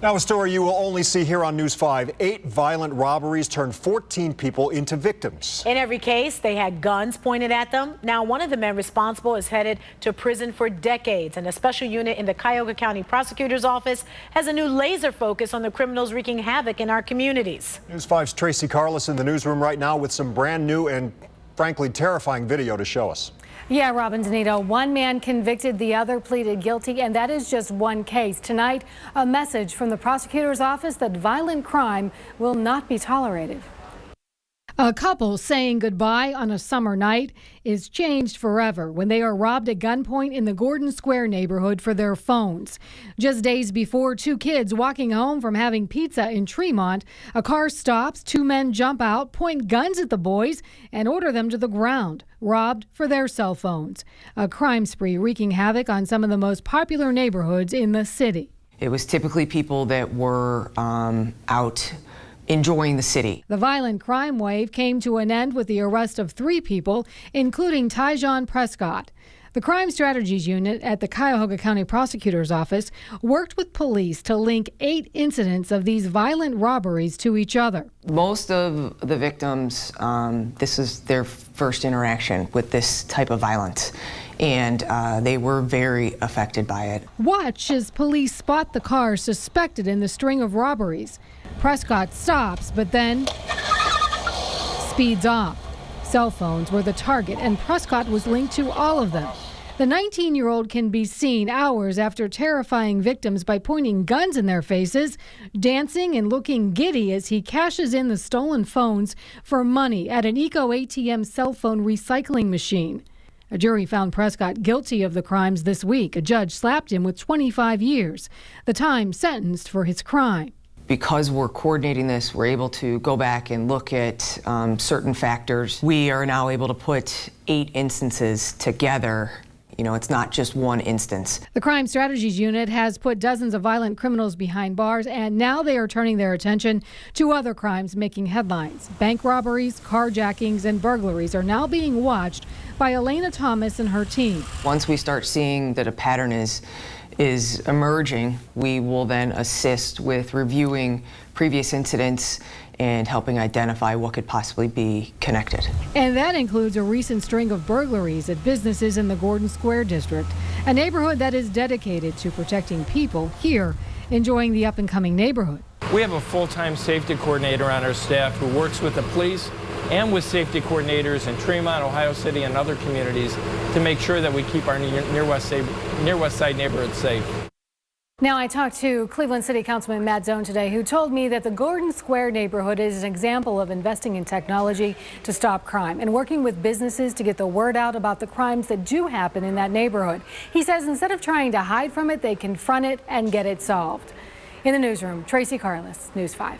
Now a story you will only see here on News 5. 8 violent robberies turned 14 people into victims. In every case, they had guns pointed at them. Now one of the men responsible is headed to prison for decades, and a special unit in the Cuyahoga County Prosecutor's Office has a new laser focus on the criminals wreaking havoc in our communities. News 5's Tracy Carlos in the newsroom right now with some brand new and frankly terrifying video to show us. Yeah, Robin Danito, one man convicted, the other pleaded guilty, and that is just one case. Tonight, a message from the prosecutor's office that violent crime will not be tolerated. A couple saying goodbye on a summer night is changed forever when they are robbed at gunpoint in the Gordon Square neighborhood for their phones. Just days before, 2 kids walking home from having pizza in Tremont, a car stops, 2 men jump out, point guns at the boys, and order them to the ground, robbed for their cell phones. A crime spree wreaking havoc on some of the most popular neighborhoods in the city. It was typically people that were out enjoying the city. The violent crime wave came to an end with the arrest of 3 people, including Tyjon Prescott. The Crime Strategies Unit at the Cuyahoga County Prosecutor's Office worked with police to link 8 incidents of these violent robberies to each other. Most of the victims, this is their first interaction with this type of violence, and they were very affected by it. Watch as police spot the car suspected in the string of robberies. Prescott stops, but then speeds off. Cell phones were the target, and Prescott was linked to all of them. The 19-year-old can be seen hours after terrifying victims by pointing guns in their faces, dancing and looking giddy as he cashes in the stolen phones for money at an Eco ATM cell phone recycling machine. A jury found Prescott guilty of the crimes this week. A judge slapped him with 25 years, the time sentenced for his crime. Because we're coordinating this, we're able to go back and look at certain factors. We are now able to put 8 instances together. You know, it's not just one instance. The Crime Strategies Unit has put dozens of violent criminals behind bars, and now they are turning their attention to other crimes making headlines. Bank robberies, carjackings, and burglaries are now being watched by Elena Thomas and her team. Once we start seeing that a pattern is emerging, we will then assist with reviewing previous incidents and helping identify what could possibly be connected. And that includes a recent string of burglaries at businesses in the Gordon Square district, a neighborhood that is dedicated to protecting people here enjoying the up-and-coming neighborhood. We have a full-time safety coordinator on our staff who works with the police and with safety coordinators in Tremont, Ohio City, and other communities to make sure that we keep our near West Side neighborhoods safe. Now, I talked to Cleveland City Councilman Matt Zone today, who told me that the Gordon Square neighborhood is an example of investing in technology to stop crime and working with businesses to get the word out about the crimes that do happen in that neighborhood. He says instead of trying to hide from it, they confront it and get it solved. In the newsroom, Tracy Carlos, News 5.